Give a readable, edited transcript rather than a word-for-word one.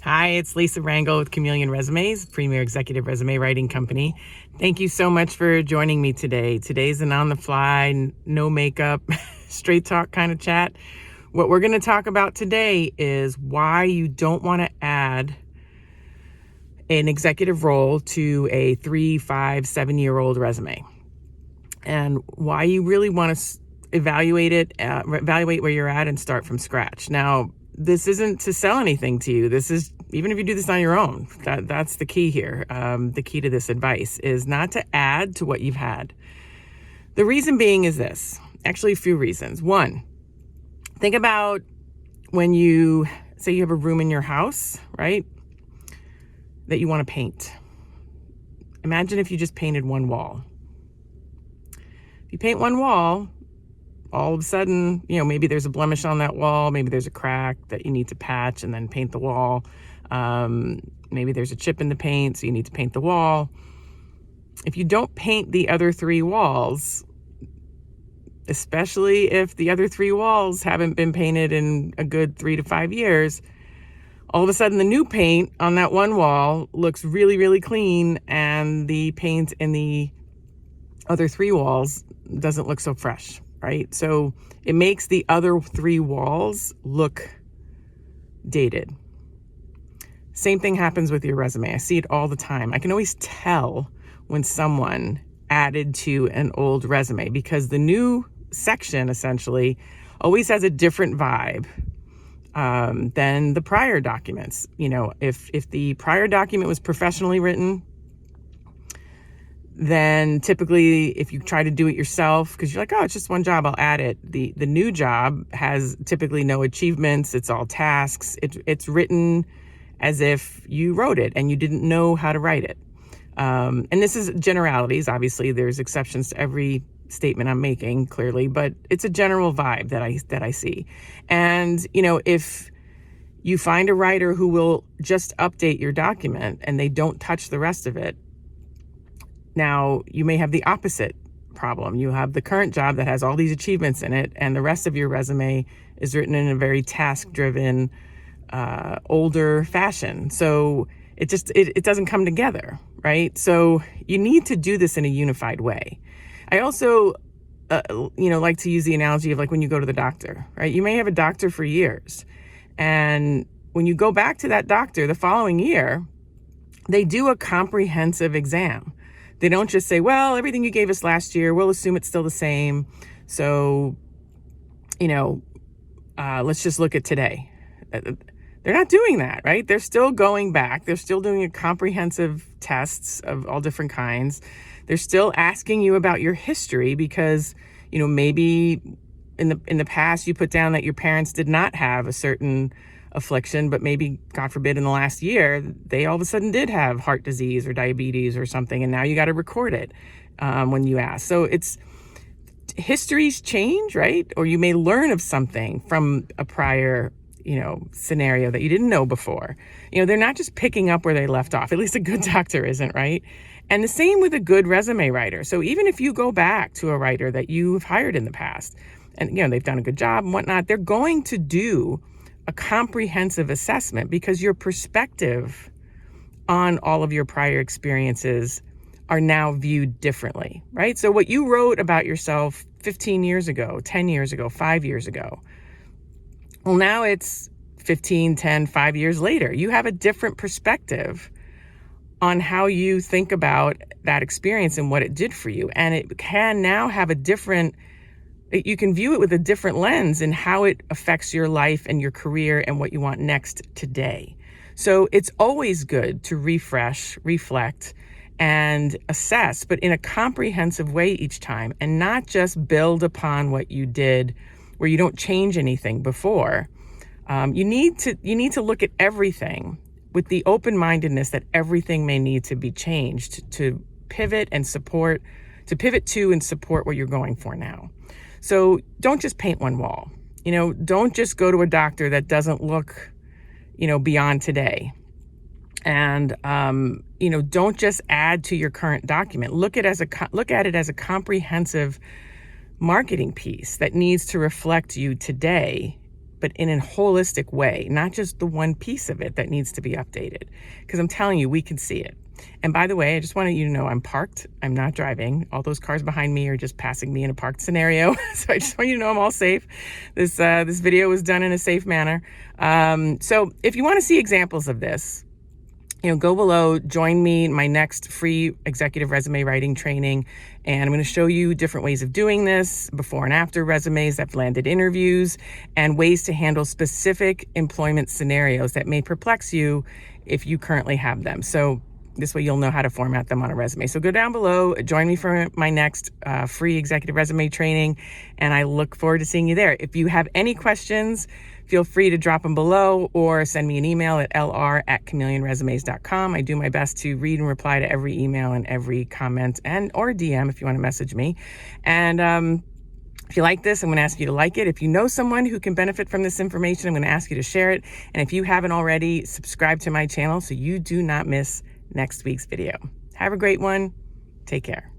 Hi, it's Lisa Rangel with Chameleon Resumes, premier executive resume writing company. Thank you so much for joining me today. Today's an on-the-fly, no makeup, straight talk kind of chat. What we're going to talk about today is why you don't want to add an executive role to a 3, 5, 7-year-old resume, and why you really want to evaluate where you're at and start from scratch. Now, this isn't to sell anything to you. This is, even if you do this on your own, that's the key here. The key to this advice is not to add to what you've had. The reason being is this, actually a few reasons. One, think about when you say you have a room in your house, right, that you want to paint. Imagine if you just painted one wall. If you paint one wall, all of a sudden, maybe there's a blemish on that wall. Maybe there's a crack that you need to patch and then paint the wall. Maybe there's a chip in the paint, so you need to paint the wall. If you don't paint the other 3 walls, especially if the other 3 walls haven't been painted in a good 3 to 5 years, all of a sudden the new paint on that one wall looks really, really clean, and the paint in the other 3 walls doesn't look so fresh. Right? So it makes the other 3 walls look dated. Same thing happens with your resume. I see it all the time. I can always tell when someone added to an old resume because the new section essentially always has a different vibe than the prior documents. If the prior document was professionally written, then typically if you try to do it yourself, because you're like, oh, it's just one job, I'll add it. The new job has typically no achievements. It's all tasks. It's written as if you wrote it and you didn't know how to write it. And this is generalities. Obviously, there's exceptions to every statement I'm making, clearly, but it's a general vibe that I see. And, if you find a writer who will just update your document and they don't touch the rest of it, now, you may have the opposite problem. You have the current job that has all these achievements in it, and the rest of your resume is written in a very task-driven, older fashion. So it doesn't come together, right? So you need to do this in a unified way. I also, like to use the analogy of like when you go to the doctor, right? You may have a doctor for years, and when you go back to that doctor the following year, they do a comprehensive exam. They don't just say, well, everything you gave us last year, we'll assume it's still the same. So, let's just look at today. They're not doing that, right? They're still going back. They're still doing comprehensive tests of all different kinds. They're still asking you about your history because, maybe in the past you put down that your parents did not have a certain affliction, but maybe, God forbid, in the last year, they all of a sudden did have heart disease or diabetes or something, and now you got to record it when you ask. So histories change, right? Or you may learn of something from a prior, scenario that you didn't know before. They're not just picking up where they left off. At least a good doctor isn't, right? And the same with a good resume writer. So even if you go back to a writer that you've hired in the past, and they've done a good job and whatnot, they're going to do a comprehensive assessment because your perspective on all of your prior experiences are now viewed differently, right? So what you wrote about yourself 15 years ago, 10 years ago, 5 years ago, well, now it's 15, 10, 5 years later. You have a different perspective on how you think about that experience and what it did for you. And it can now have you can view it with a different lens in how it affects your life and your career and what you want next today. So it's always good to refresh, reflect, and assess, but in a comprehensive way each time, and not just build upon what you did where you don't change anything before. You need to look at everything with the open-mindedness that everything may need to be changed to pivot to and support what you're going for now. So don't just paint one wall. Don't just go to a doctor that doesn't look, beyond today. And, don't just add to your current document. Look at it as a comprehensive marketing piece that needs to reflect you today but in a holistic way, not just the one piece of it that needs to be updated. Because I'm telling you, we can see it. And by the way, I just wanted you to know I'm parked. I'm not driving. All those cars behind me are just passing me in a parked scenario. So I just want you to know I'm all safe. This video was done in a safe manner. So if you want to see examples of this, go below, join me in my next free executive resume writing training. And I'm going to show you different ways of doing this, before and after resumes that have landed interviews, and ways to handle specific employment scenarios that may perplex you if you currently have them. So this way you'll know how to format them on a resume. So go down below, join me for my next free executive resume training, and I look forward to seeing you there. If you have any questions, feel free to drop them below or send me an email at lr@chameleonresumes.com. I do my best to read and reply to every email and every comment or DM if you want to message me. And if you like this, I'm going to ask you to like it. If you know someone who can benefit from this information, I'm going to ask you to share it. And if you haven't already, subscribe to my channel so you do not miss next week's video. Have a great one. Take care.